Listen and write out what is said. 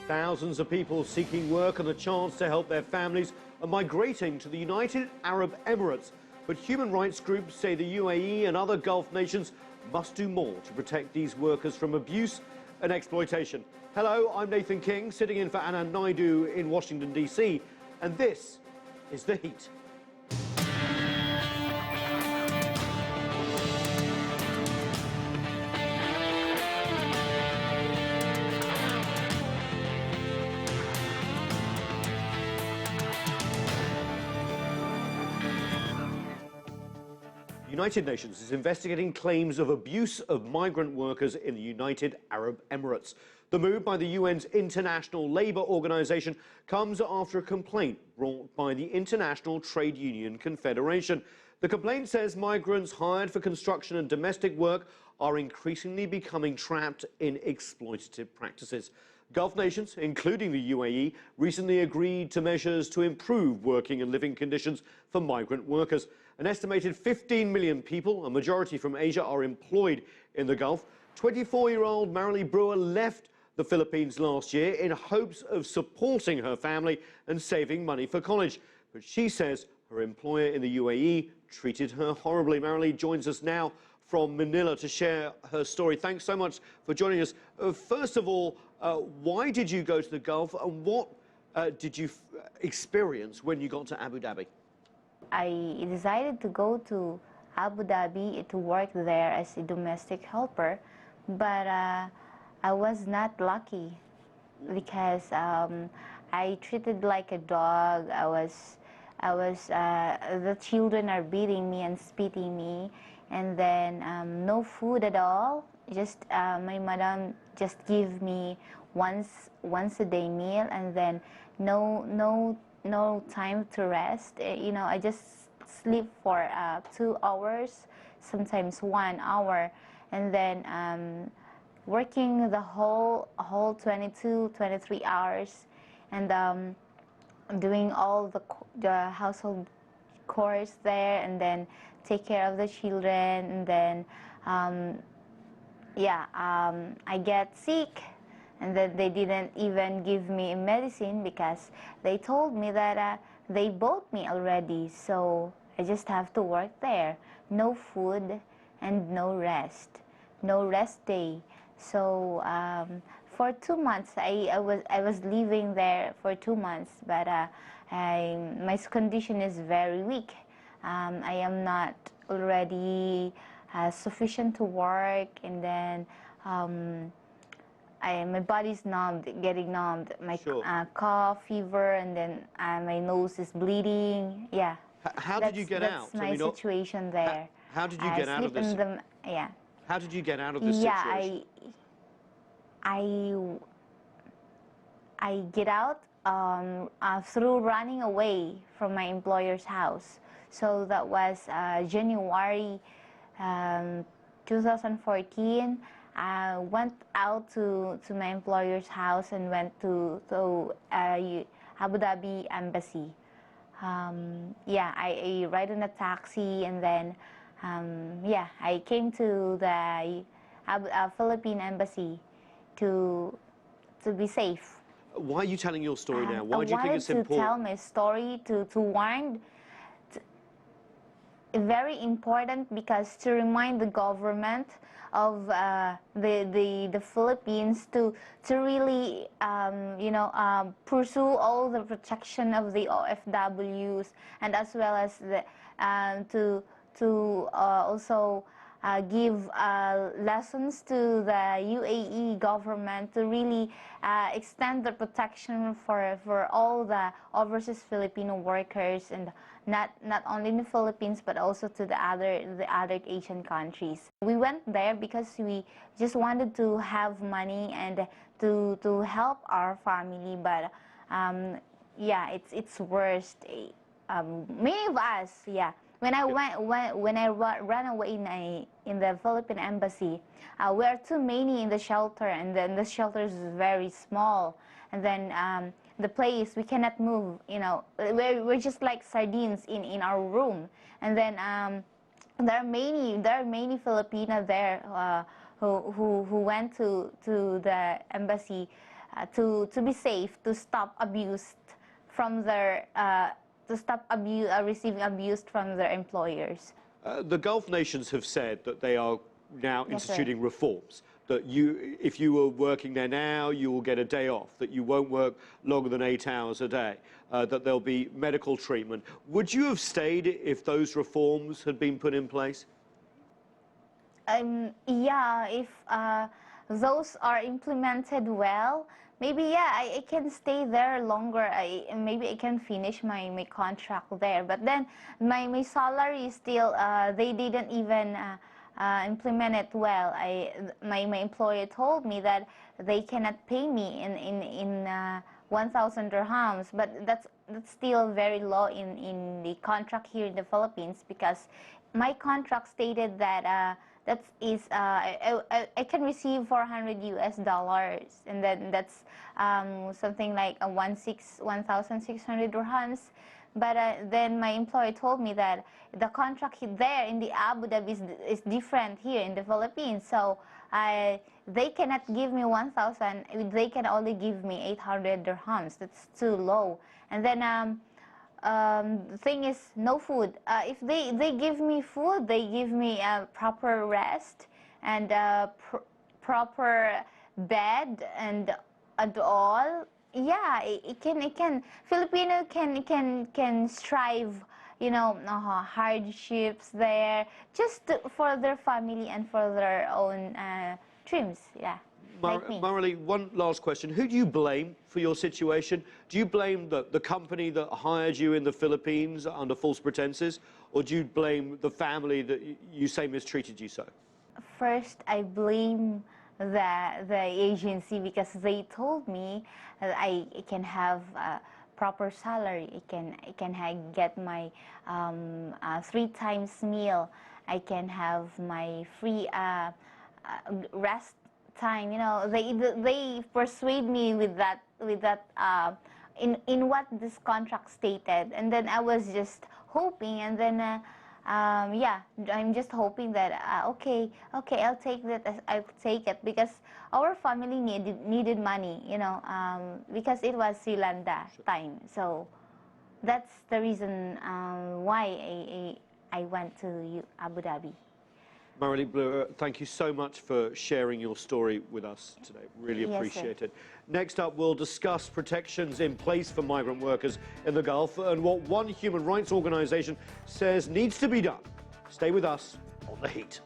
Thousands of people seeking work and the chance to help their families are migrating to the United Arab Emirates. But human rights groups say the UAE and other Gulf nations must do more to protect these workers from abuse and exploitation. Hello, I'm Nathan King, sitting in for Anna Naidu in Washington, D.C., and this is The Heat. The United Nations is investigating claims of abuse of migrant workers in the United Arab Emirates. The move by the UN's International Labour Organization comes after a complaint brought by the International Trade Union Confederation. The complaint says migrants hired for construction and domestic work are increasingly becoming trapped in exploitative practices. Gulf nations, including the UAE, recently agreed to measures to improve working and living conditions for migrant workers. An estimated 15 million people, a majority from Asia, are employed in the Gulf. 24-year-old Marelie Brua left the Philippines last year in hopes of supporting her family and saving money for college. But she says her employer in the UAE treated her horribly. Marelie joins us now from Manila to share her story. Thanks so much for joining us. First of all, why did you go to the Gulf, and what did you experience when you got to Abu Dhabi? I decided to go to Abu Dhabi to work there as a domestic helper, but I was not lucky because I treated like a dog. The children are beating me and spitting me, and then no food at all. Just my madam just give me once a day meal, and then no time to rest. You know, I just sleep for 2 hours, sometimes 1 hour, and then working the whole 22, 23 hours, and doing all the household chores there, and then take care of the children, and then I get sick. And then they didn't even give me medicine because they told me that they bought me already. So I just have to work there. No food and no rest. No rest day. So for 2 months, I was living there for 2 months, but my condition is very weak. I am not already sufficient to work, and then my body's numbed, getting numbed. My cough, fever, and then my nose is bleeding. Yeah. How did you get out? That's my situation there. How did you get out of this? How did you get out of this situation? I get out through running away from my employer's house. So that was January 2014. I went out to my employer's house and went to Abu Dhabi embassy. I ride in a taxi, and then I came to the Philippine embassy to be safe. Why are you telling your story now? Why do you think it's important? I wanted to tell my story to warn. Very important, because to remind the government of the Philippines to really pursue all the protection of the OFWs, and as well as to also give lessons to the UAE government to really extend the protection for all the overseas Filipino workers, and not only in the Philippines but also to the other Asian countries. We went there because we just wanted to have money and to help our family, but it's worst. Many of us, When I ran away in the Philippine embassy, we are too many in the shelter, and then the shelter is very small, and then the place we cannot move. You know, we're just like sardines in our room, and then there are many Filipino there who went to the embassy to be safe, to stop abuse from their to stop receiving abuse from their employers. The Gulf nations have said that they are now Yes, sir. instituting reforms. That if you were working there now, you will get a day off. That you won't work longer than 8 hours a day. That there'll be medical treatment. Would you have stayed if those reforms had been put in place? Yeah, if those are implemented well, maybe yeah, I can stay there longer. Maybe I can finish my contract there. But then my salary is still they didn't even implement it well. My employer told me that they cannot pay me in 1,000 dirhams, but that's still very low in the contract here in the Philippines, because my contract stated that I can receive $400, and then that's something like 1,600 dirhams. But then my employer told me that the contract there in the Abu Dhabi is different here in the Philippines. So they cannot give me 1,000. They can only give me 800 dirhams. That's too low. And then the thing is, no food. If they give me food, they give me proper rest and proper bed and all. Yeah, it can. Filipino can strive, you know, hardships there just for their family and for their own dreams. Yeah. Like me. Marelie, one last question. Who do you blame for your situation? Do you blame the company that hired you in the Philippines under false pretenses? Or do you blame the family that you say mistreated you so? First, I blame the agency, because they told me that I can have proper salary. I can get my 3 times meal. I can have my free rest time. You know, they persuade me with that in what this contract stated, and then I was just hoping, and then yeah, I'm just hoping that okay, I'll take that. I'll take it, because our family needed money, you know, because it was Sri Lanka time. So that's the reason why I went to Abu Dhabi. Marelie Brua, thank you so much for sharing your story with us today. Really appreciate it. Next up, we'll discuss protections in place for migrant workers in the Gulf and what one human rights organisation says needs to be done. Stay with us on The Heat.